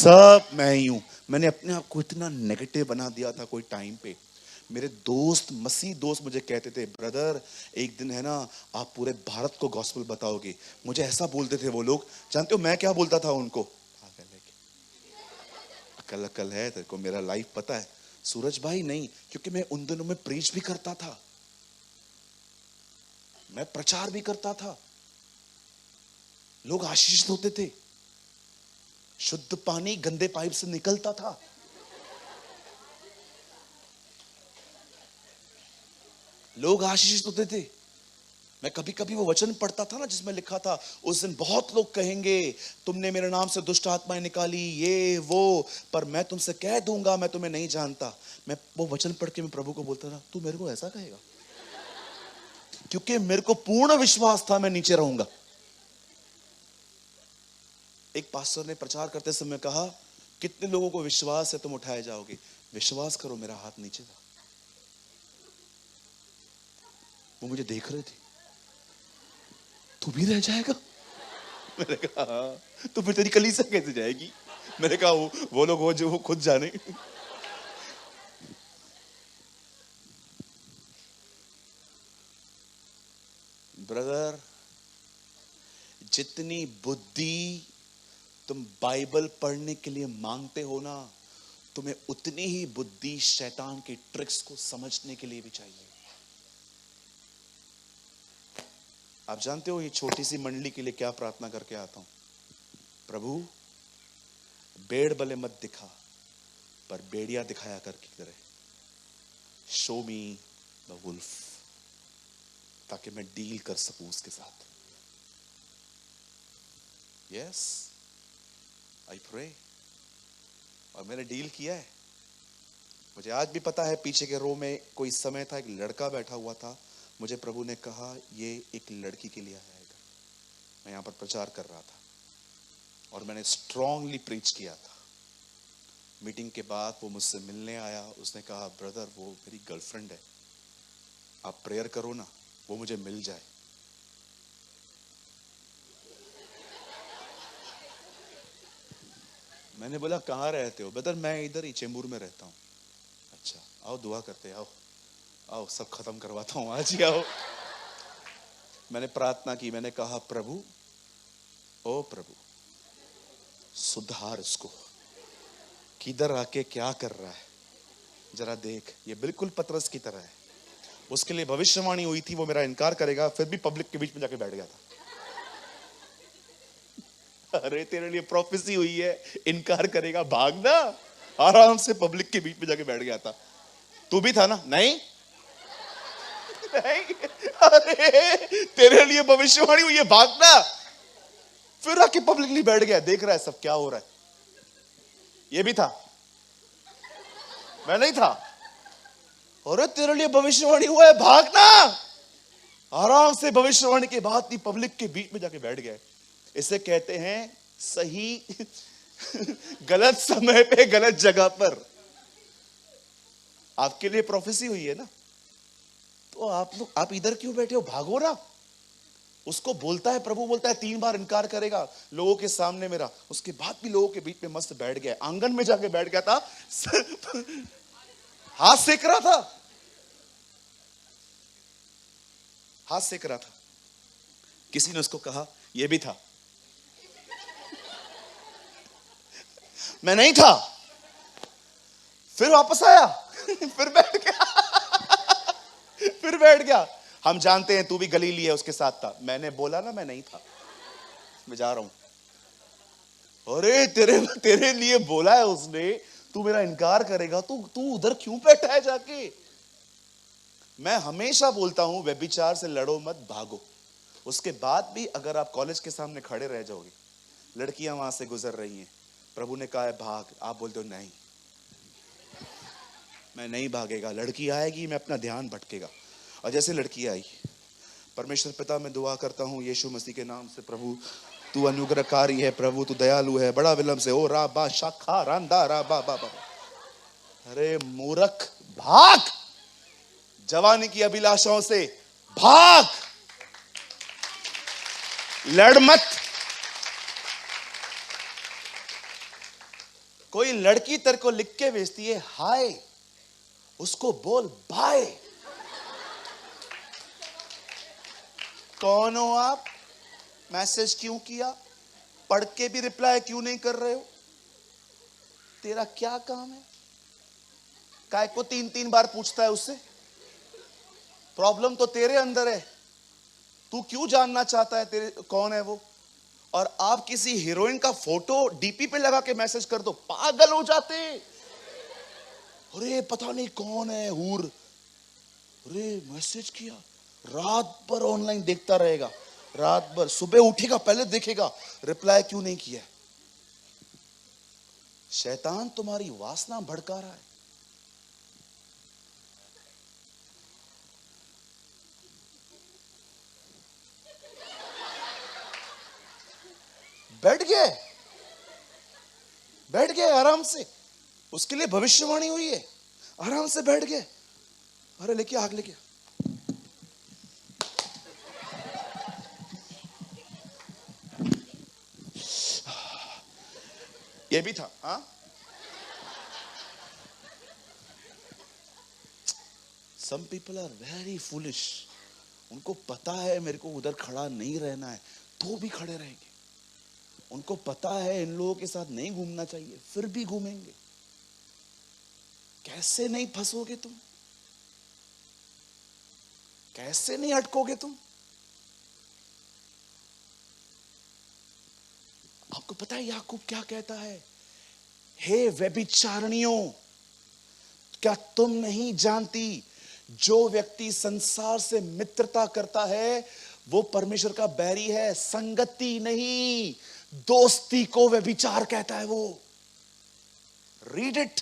सब मैं ही हूं। मैंने अपने आप को इतना नेगेटिव बना दिया था कोई टाइम पे। मेरे दोस्त, मसीह दोस्त मुझे कहते थे, ब्रदर एक दिन है ना आप पूरे भारत को गॉस्पेल बताओगे। मुझे ऐसा बोलते थे वो लोग। जानते हो मैं क्या बोलता था उनको? पागल है क्या? अकल है तेरे को? मेरा लाइफ पता है। सूरज भाई नहीं, क्योंकि मैं उन दिनों में प्रीच भी करता था, मैं प्रचार भी करता था, लोग आशीषित होते थे, शुद्ध पानी गंदे पाइप से निकलता था। लोग आशीषित होते थे। मैं कभी कभी वो वचन पढ़ता था ना जिसमें लिखा था उस दिन बहुत लोग कहेंगे तुमने मेरे नाम से दुष्ट आत्माएं निकाली, ये वो, पर मैं तुमसे कह दूंगा मैं तुम्हें नहीं जानता। मैं वो वचन पढ़ के मैं प्रभु को बोलता था तू मेरे को ऐसा कहेगा? क्योंकि मेरे को पूर्ण विश्वास था मैं नीचे रहूंगा। एक पास्टर ने प्रचार करते समय कहा कितने लोगों को विश्वास है तुम उठाए जाओगे? विश्वास करो मेरा हाथ नीचे था। वो मुझे देख रहे थे, तू भी रह जाएगा? मैंने कहा हाँ। तो फिर तेरी कलीसिया कैसे जाएगी? मैंने कहा वो लोग हो जो वो खुद जाने। ब्रदर, जितनी बुद्धि तुम बाइबल पढ़ने के लिए मांगते हो ना, तुम्हें उतनी ही बुद्धि शैतान के ट्रिक्स को समझने के लिए भी चाहिए। आप जानते हो ये छोटी सी मंडली के लिए क्या प्रार्थना करके आता हूं? प्रभु बेड़ बले मत दिखा, पर बेड़िया दिखाया करके करे। शो मी द वुल्फ, ताकि मैं डील कर सकूं उसके साथ। Yes, I pray. और मैंने डील किया है। मुझे आज भी पता है पीछे के रो में कोई समय था, एक लड़का बैठा हुआ था। मुझे प्रभु ने कहा ये एक लड़की के लिए आएगा। मैं यहां पर प्रचार कर रहा था और मैंने स्ट्रांगली प्रीच किया था। मीटिंग के बाद वो मुझसे मिलने आया। उसने कहा ब्रदर वो मेरी गर्लफ्रेंड है, आप प्रेयर करो ना वो मुझे मिल जाए। मैंने बोला कहाँ रहते हो? ब्रदर मैं इधर ही चेंबूर में रहता हूँ। अच्छा आओ दुआ करते, आओ आओ सब खत्म करवाता हूँ, आज ही आओ। मैंने प्रार्थना की, मैंने कहा प्रभु, ओ प्रभु सुधार इसको, किधर आके क्या कर रहा है जरा देख। ये बिल्कुल पतरस की तरह है। उसके लिए भविष्यवाणी हुई थी वो मेरा इनकार करेगा, फिर भी पब्लिक के बीच में जाके बैठ गया था। अरे तेरे लिए प्रोफेसी हुई है, इनकार करेगा, भागना। आराम से पब्लिक के बीच में जाके बैठ गया था। तू भी था ना? नहीं नहीं, अरे तेरे लिए भविष्यवाणी हुई है, भागना। फिर आके पब्लिकली बैठ गया, देख रहा है सब क्या हो रहा है। ये भी था, मैं नहीं था। अरे तेरे लिए भविष्यवाणी हुआ है, भागना। आराम से भविष्यवाणी के बाद भी पब्लिक के बीच में जाके बैठ गए। इसे कहते हैं सही गलत समय पे गलत जगह पर। आपके लिए प्रोफेसी हुई है ना, तो आप इधर क्यों बैठे हो? भागो ना। उसको बोलता है, प्रभु बोलता है 3 बार इनकार करेगा लोगों के सामने मेरा। उसके बाद भी लोगों के बीच में मस्त बैठ गया, आंगन में जाके बैठ गया था। हाथ सेक रहा था, हाथ सेक रहा था। किसी ने उसको कहा, ये भी था। मैं नहीं था। फिर वापस आया, फिर बैठ गया, फिर बैठ गया। हम जानते हैं तू भी गलीली है, उसके साथ था। मैंने बोला ना मैं नहीं था, मैं जा रहा हूं। अरे तेरे लिए बोला है उसने, तू मेरा इनकार करेगा, तू उधर क्यों बैठा है जाके? मैं हमेशा बोलता हूं व्यभिचार से लड़ो मत, भागो। उसके बाद भी अगर आप कॉलेज के सामने खड़े रह जाओगे, लड़कियां वहां से गुजर रही हैं, प्रभु ने कहा है भाग, आप बोलते हो नहीं मैं नहीं भागेगा, लड़की आएगी मैं अपना ध्यान भटकेगा। और जैसे लड़की आई, परमेश्वर पिता मैं दुआ करता हूं यीशु मसीह के नाम से, प्रभु तू अनुग्रहकारी है, प्रभु तू दयालु है, बड़ा विलंब से ओ रा बा शाखा रांदा रा बा बा बा। अरे मूर्ख भाग, जवानी की अभिलाषाओं से भाग, लड़ मत। कोई लड़की तेरे को लिख के भेजती है हाय, उसको बोल बाय। कौन हो आप? मैसेज क्यों किया? पढ़ के भी रिप्लाई क्यों नहीं कर रहे हो? तेरा क्या काम है? काय को 3-3 बार पूछता है उससे? प्रॉब्लम तो तेरे अंदर है। तू क्यों जानना चाहता है तेरे कौन है वो? और आप किसी हीरोइन का फोटो डीपी पे लगा के मैसेज कर दो, पागल हो जाते। अरे पता नहीं कौन है हूर, अरे मैसेज किया, रात भर ऑनलाइन देखता रहेगा, रात भर, सुबह उठेगा पहले देखेगा रिप्लाई क्यों नहीं किया। शैतान तुम्हारी वासना भड़का रहा है। बैठ गए आराम से, उसके लिए भविष्यवाणी हुई है, आराम से बैठ गए। अरे लेके आग लेके, ये भी था। हाँ, some people are very foolish. उनको पता है मेरे को उधर खड़ा नहीं रहना है, तो भी खड़े रहेंगे। उनको पता है इन लोगों के साथ नहीं घूमना चाहिए, फिर भी घूमेंगे। कैसे नहीं फंसोगे तुम? कैसे नहीं अटकोगे तुम? आपको पता है याकूब क्या कहता है? हे व्यभिचारिणियों, क्या तुम नहीं जानती जो व्यक्ति संसार से मित्रता करता है वो परमेश्वर का बैरी है। संगति नहीं, दोस्ती को व्यभिचार कहता है वो। Read it.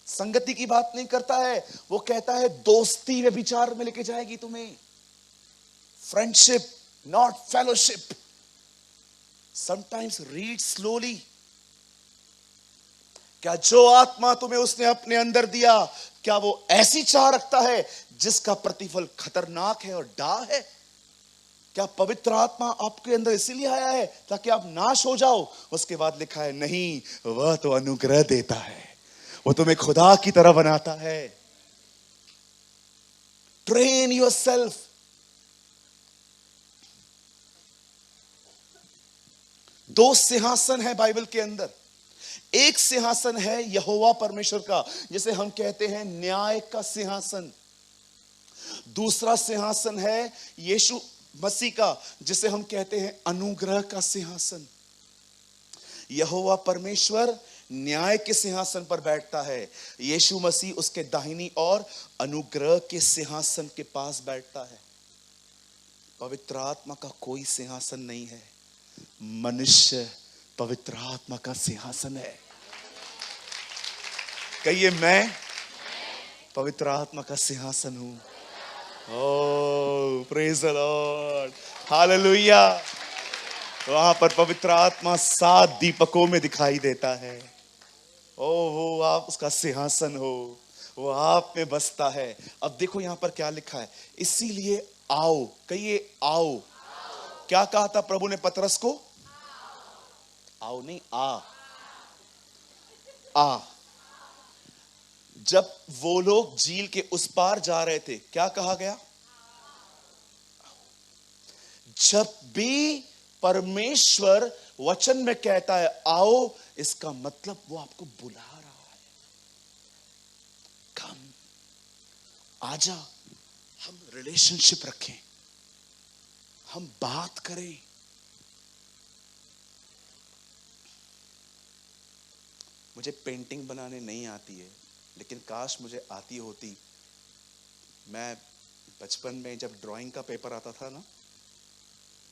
संगति की बात नहीं करता है, वो कहता है दोस्ती व्यभिचार में लेके जाएगी तुम्हें। Friendship not fellowship. Sometimes read slowly. क्या जो आत्मा तुम्हें उसने अपने अंदर दिया, क्या वो ऐसी चाह रखता है जिसका प्रतिफल खतरनाक है और डाह है? क्या पवित्र आत्मा आपके अंदर इसीलिए आया है ताकि आप नाश हो जाओ? उसके बाद लिखा है नहीं, वह तो अनुग्रह देता है, वो तुम्हें खुदा की तरह बनाता है। Train yourself. दो सिंहासन है बाइबल के अंदर। एक सिंहासन है यहोवा परमेश्वर का, जिसे हम कहते हैं न्याय का सिंहासन। दूसरा सिंहासन है यीशु मसीह का, जिसे हम कहते हैं अनुग्रह का सिंहासन। यहोवा परमेश्वर न्याय के सिंहासन पर बैठता है, यीशु मसीह उसके दाहिनी और अनुग्रह के सिंहासन के पास बैठता है। पवित्र आत्मा का कोई सिंहासन नहीं है, मनुष्य पवित्र आत्मा का सिंहासन है। कहिए मैं पवित्र आत्मा का सिंहासन हूं। ओह प्रेज द लॉर्ड, हालेलुया। वहां पर पवित्र आत्मा 7 दीपकों में दिखाई देता है। ओह वो आप उसका सिंहासन हो, वो आप में बसता है। अब देखो यहां पर क्या लिखा है, इसीलिए आओ। कहिए आओ। क्या कहा था प्रभु ने पतरस को? आओ नहीं, आ। जब वो लोग झील के उस पार जा रहे थे, क्या कहा गया? जब भी परमेश्वर वचन में कहता है आओ, इसका मतलब वो आपको बुला रहा है। कम, आजा, हम रिलेशनशिप रखें, हम बात करें। मुझे पेंटिंग बनाने नहीं आती है, लेकिन काश मुझे आती होती। मैं बचपन में जब ड्राइंग का पेपर आता था ना,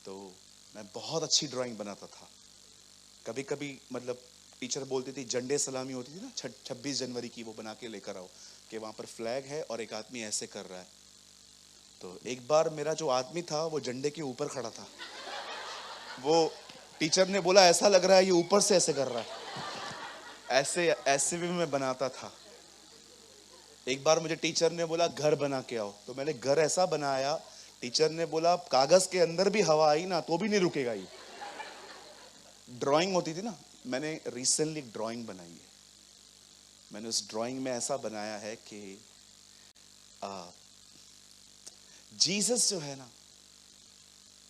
तो मैं बहुत अच्छी ड्राइंग बनाता था। कभी कभी मतलब टीचर बोलती थी, झंडे सलामी होती थी ना 26 जनवरी की, वो बना के लेकर आओ कि वहाँ पर फ्लैग है और एक आदमी ऐसे कर रहा है। तो एक बार मेरा जो आदमी था वो झंडे के ऊपर खड़ा था। वो टीचर ने बोला ऐसा लग रहा है ये ऊपर से ऐसे कर रहा है। ऐसे भी मैं बनाता था। एक बार मुझे टीचर ने बोला घर बना के आओ, तो मैंने घर ऐसा बनाया, टीचर ने बोला कागज के अंदर भी हवा आई ना तो भी नहीं रुकेगा ये। ड्राइंग होती थी ना, मैंने रिसेंटली एक ड्राइंग बनाई है। मैंने उस ड्राइंग में ऐसा बनाया है कि जीसस जो है ना,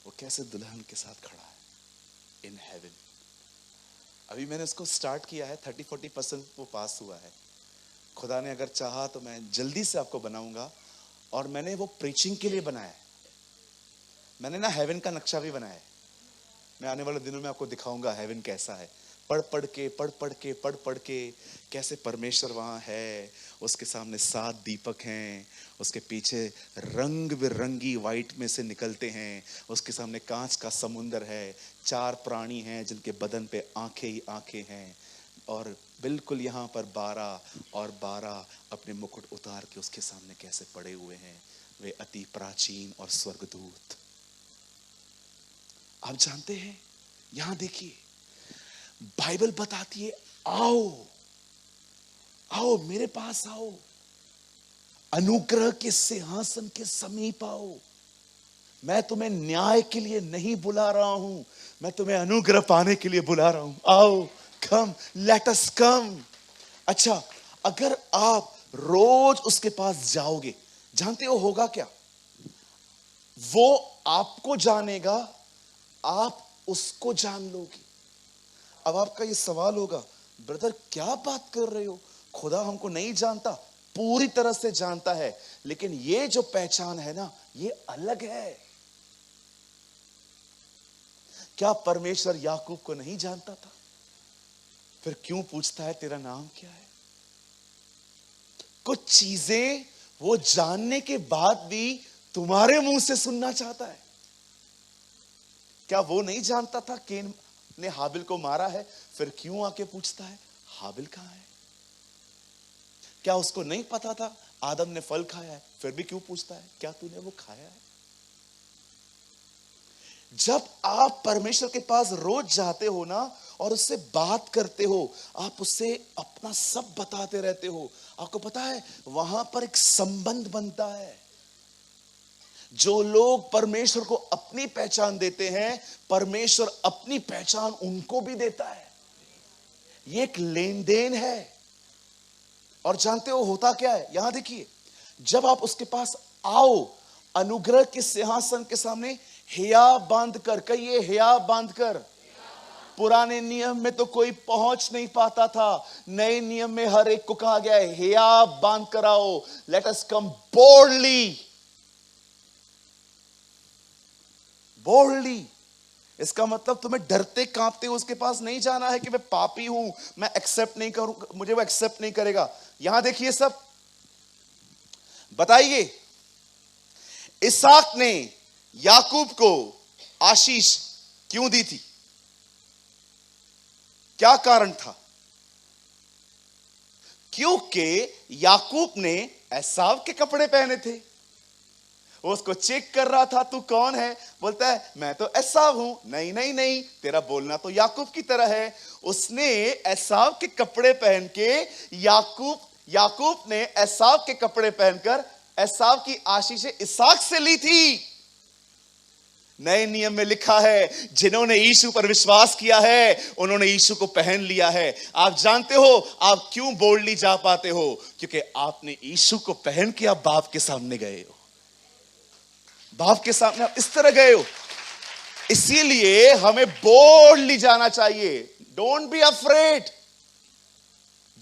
वो कैसे दुल्हन के साथ खड़ा है इन हेवन। अभी मैंने उसको स्टार्ट किया है, 30-40% वो पास हुआ है। खुदा ने अगर चाहा तो मैं जल्दी से आपको बनाऊंगा। और मैंने वो प्रीचिंग के लिए बनाया है। मैंने ना हेवन का नक्शा भी बनाया है। मैं आने वाले दिनों में आपको दिखाऊंगा हेवन कैसा है। पढ़ पढ़ के कैसे परमेश्वर वहां है। उसके सामने 7 दीपक हैं, उसके पीछे रंग बिरंगी वाइट में से निकलते हैं, उसके सामने कांच का समुंदर है, 4 प्राणी हैं जिनके बदन पे आंखें ही आंखें हैं, और बिल्कुल यहाँ पर 12 अपने मुकुट उतार के उसके सामने कैसे पड़े हुए हैं, वे अति प्राचीन और स्वर्गदूत। आप जानते हैं, यहां देखिए बाइबल बताती है, आओ आओ मेरे पास आओ, अनुग्रह के सिंहासन के समीप आओ। मैं तुम्हें न्याय के लिए नहीं बुला रहा हूं, मैं तुम्हें अनुग्रह पाने के लिए बुला रहा हूं। आओ, कम, लेट अस कम। अच्छा, अगर आप रोज उसके पास जाओगे, जानते हो होगा क्या? वो आपको जानेगा, आप उसको जान लोगे। अब आपका ये सवाल होगा, ब्रदर क्या बात कर रहे हो? खुदा हमको नहीं जानता, पूरी तरह से जानता है, लेकिन ये जो पहचान है ना, ये अलग है। क्या परमेश्वर याकूब को नहीं जानता था? फिर क्यों पूछता है तेरा नाम क्या है? कुछ चीजें वो जानने के बाद भी तुम्हारे मुंह से सुनना चाहता है। क्या वो नहीं जानता था केन ने हाबिल को मारा है? फिर क्यों आके पूछता है हाबिल कहां है? क्या उसको नहीं पता था आदम ने फल खाया है? फिर भी क्यों पूछता है क्या तूने वो खाया है? जब आप परमेश्वर के पास रोज जाते हो ना और उससे बात करते हो, आप उससे अपना सब बताते रहते हो, आपको पता है वहां पर एक संबंध बनता है। जो लोग परमेश्वर को अपनी पहचान देते हैं, परमेश्वर अपनी पहचान उनको भी देता है। ये एक लेन देन है। और जानते हो होता क्या है? यहां देखिए, जब आप उसके पास आओ, अनुग्रह के सिंहासन के सामने हिया बांध कर, कहिए हिया बांध कर। पुराने नियम में तो कोई पहुंच नहीं पाता था, नए नियम में हर एक को कहा गया है हिया बांध कर आओ। लेट अस कम बोल्डली। बोल्डली इसका मतलब तुम्हें डरते कांपते उसके पास नहीं जाना है कि मैं पापी हूं, मैं एक्सेप्ट नहीं करूंगा, मुझे वो एक्सेप्ट नहीं करेगा। यहां देखिए, सब बताइए, इसहाक ने याकूब को आशीष क्यों दी थी? क्या कारण था? क्योंकि याकूब ने एसाव के कपड़े पहने थे। वो उसको चेक कर रहा था, तू कौन है? बोलता है मैं तो एसाव हूं। नहीं नहीं नहीं, तेरा बोलना तो याकूब की तरह है। उसने एसाव के कपड़े पहन के याकूब ने एसाव के कपड़े पहनकर एसाव की आशीष इसहाक से ली थी। नए नियम में लिखा है, जिन्होंने यीशु पर विश्वास किया है उन्होंने यीशु को पहन लिया है। आप जानते हो आप क्यों बोल्डली जा पाते हो? क्योंकि आपने यीशु को पहन के आप बाप के सामने गए हो। बाप के सामने आप इस तरह गए हो। इसीलिए हमें बोल्डली जाना चाहिए। Don't be afraid.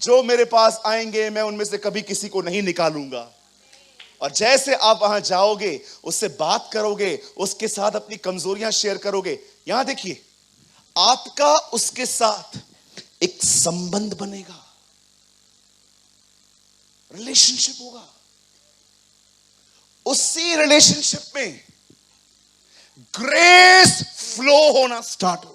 जो मेरे पास आएंगे मैं उनमें से कभी किसी को नहीं निकालूंगा। और जैसे आप वहां जाओगे, उससे बात करोगे, उसके साथ अपनी कमजोरियां शेयर करोगे, यहां देखिए, आपका उसके साथ एक संबंध बनेगा, रिलेशनशिप होगा। उसी रिलेशनशिप में ग्रेस फ्लो होना स्टार्ट होगा।